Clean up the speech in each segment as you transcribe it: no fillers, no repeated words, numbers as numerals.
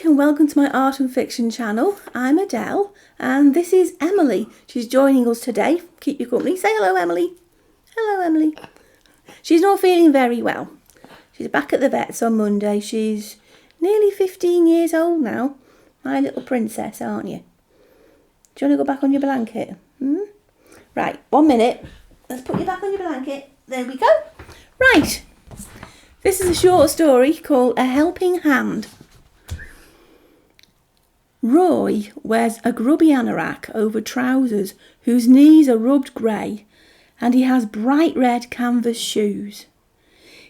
and welcome to my art and fiction channel. I'm Adele and this is Emily. She's joining us today. Keep you company. Say hello, Emily. Hello, Emily. She's not feeling very well. She's back at the vets on Monday. She's nearly 15 years old now. My little princess, aren't you? Do you want to go back on your blanket? Right, 1 minute. Let's put you back on your blanket. There we go. Right. This is a short story called A Helping Hand. Roy wears a grubby anorak over trousers whose knees are rubbed grey, and he has bright red canvas shoes.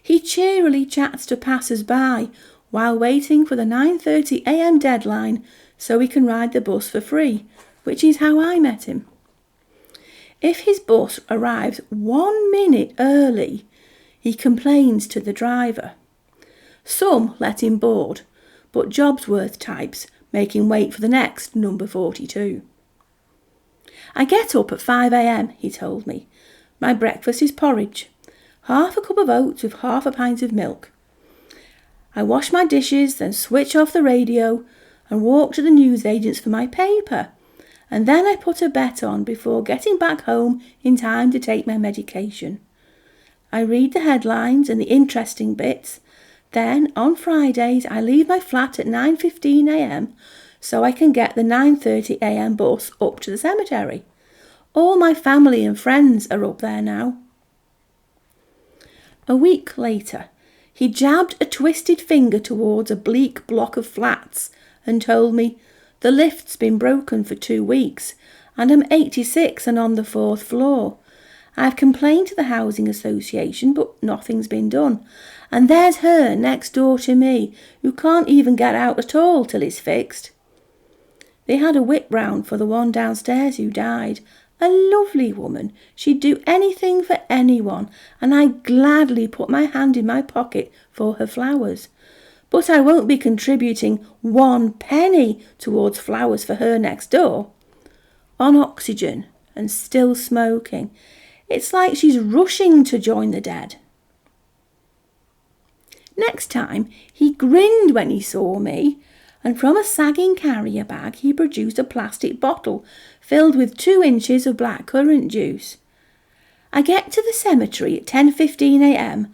He cheerily chats to passers-by while waiting for the 9:30 a.m. deadline so he can ride the bus for free, which is how I met him. If his bus arrives 1 minute early, he complains to the driver. Some let him board, but Jobsworth types make him wait for the next number 42. I get up at 5 a.m, he told me. My breakfast is porridge, half a cup of oats with half a pint of milk. I wash my dishes, then switch off the radio and walk to the newsagents for my paper, and then I put a bet on before getting back home in time to take my medication. I read the headlines and the interesting bits. Then, on Fridays, I leave my flat at 9:15 a.m. so I can get the 9:30 a.m. bus up to the cemetery. All my family and friends are up there now. A week later, he jabbed a twisted finger towards a bleak block of flats and told me, "The lift's been broken for 2 weeks and I'm 86 and on the 4th floor. I've complained to the housing association, but nothing's been done. And there's her next door to me, who can't even get out at all till it's fixed." They had a whip round for the one downstairs who died. A lovely woman. She'd do anything for anyone, and I gladly put my hand in my pocket for her flowers. But I won't be contributing 1 penny towards flowers for her next door. On oxygen and still smoking. It's like she's rushing to join the dead. Next time, he grinned when he saw me, and from a sagging carrier bag he produced a plastic bottle filled with 2 inches of blackcurrant juice. I get to the cemetery at 10:15 a.m,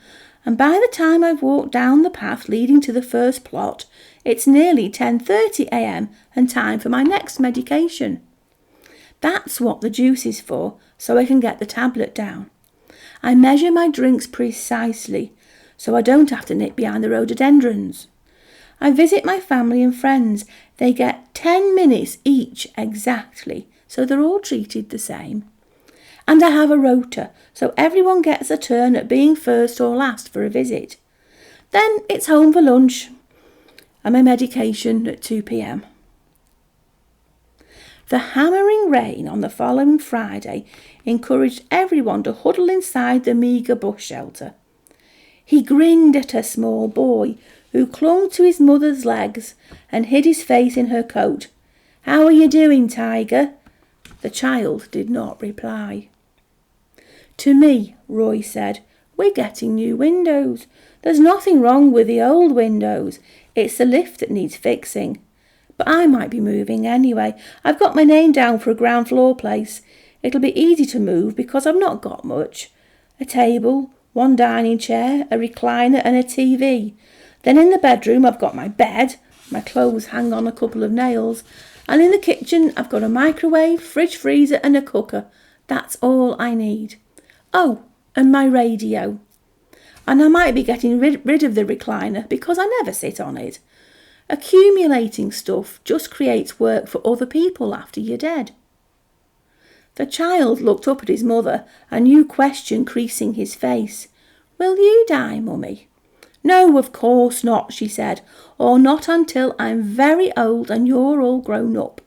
and by the time I've walked down the path leading to the first plot, it's nearly 10:30 a.m. and time for my next medication. That's what the juice is for, so I can get the tablet down. I measure my drinks precisely, so I don't have to nip behind the rhododendrons. I visit my family and friends. They get 10 minutes each exactly, so they're all treated the same. And I have a rota, so everyone gets a turn at being first or last for a visit. Then it's home for lunch and my medication at 2 p.m. The hammering rain on the following Friday encouraged everyone to huddle inside the meagre bus shelter. He grinned at a small boy who clung to his mother's legs and hid his face in her coat. "How are you doing, Tiger?" The child did not reply. To me, Roy said, "We're getting new windows. There's nothing wrong with the old windows. It's the lift that needs fixing. But I might be moving anyway. I've got my name down for a ground floor place. It'll be easy to move because I've not got much. A table, 1 dining chair, a recliner and a TV. Then in the bedroom I've got my bed, my clothes hang on a couple of nails, and in the kitchen I've got a microwave, fridge freezer and a cooker. That's all I need. Oh, and my radio. And I might be getting rid of the recliner because I never sit on it. Accumulating stuff just creates work for other people after you're dead." The child looked up at his mother, a new question creasing his face. "Will you die, Mummy?" "No, of course not," she said, "or not until I'm very old and you're all grown up."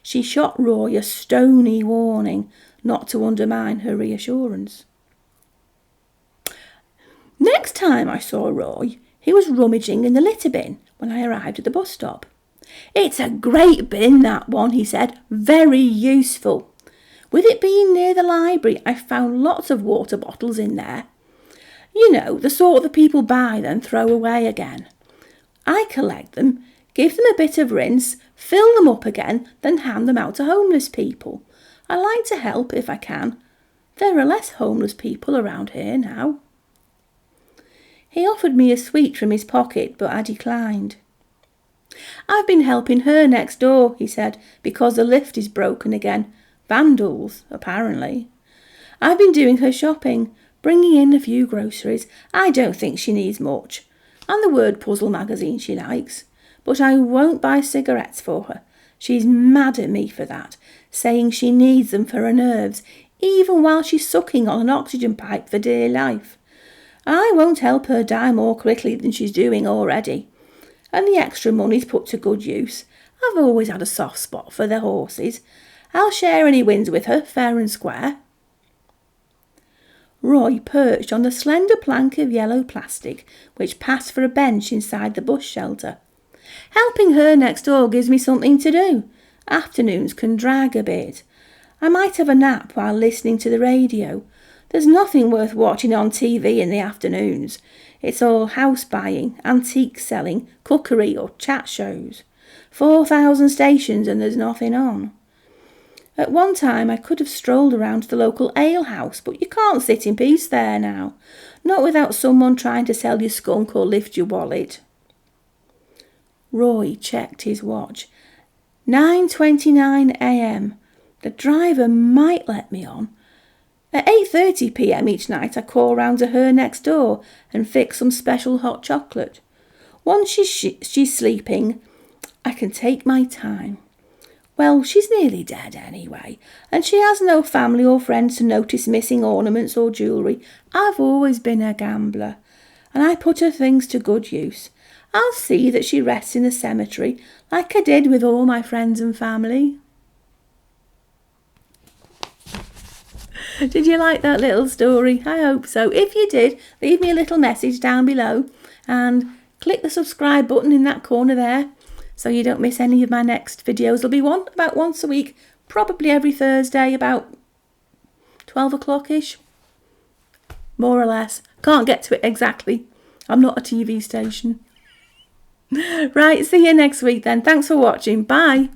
She shot Roy a stony warning not to undermine her reassurance. Next time I saw Roy, he was rummaging in the litter bin when I arrived at the bus stop. "It's a great bin, that one," he said. "Very useful. With it being near the library, I found lots of water bottles in there. You know, the sort that people buy then throw away again. I collect them, Give them a bit of rinse, fill them up again, then hand them out to homeless people. I like to help if I can. There are less homeless people around here now. He offered me a sweet from his pocket, but I declined. I've been helping her next door, he said, because the lift is broken again. Vandals, apparently. I've been doing her shopping, bringing in a few groceries. I don't think she needs much. And the word puzzle magazine she likes. But I won't buy cigarettes for her. She's mad at me for that, saying she needs them for her nerves, even while she's sucking on an oxygen pipe for dear life. I won't help her die more quickly than she's doing already. And the extra money's put to good use. I've always had a soft spot for the horses. I'll share any wins with her, fair and square. Roy perched on the slender plank of yellow plastic which passed for a bench inside the bush shelter. Helping her next door gives me something to do. Afternoons can drag a bit. I might have a nap while listening to the radio. There's nothing worth watching on TV in the afternoons. It's all house buying, antique selling, cookery or chat shows. 4,000 stations and there's nothing on. At one time I could have strolled around to the local alehouse, but you can't sit in peace there now. Not without someone trying to sell you skunk or lift your wallet. Roy checked his watch. 9:29 a.m. The driver might let me on. At 8:30 p.m. each night I call round to her next door and fix some special hot chocolate. Once she's sleeping, I can take my time. Well, she's nearly dead anyway, and she has no family or friends to notice missing ornaments or jewellery. I've always been a gambler, and I put her things to good use. I'll see that she rests in the cemetery, like I did with all my friends and family. Did you like that little story? I hope so. If you did, leave me a little message down below and click the subscribe button in that corner there so you don't miss any of my next videos. There'll be one about once a week, probably every Thursday about 12 o'clock-ish, more or less. Can't get to it exactly. I'm not a TV station. Right, see you next week then. Thanks for watching. Bye.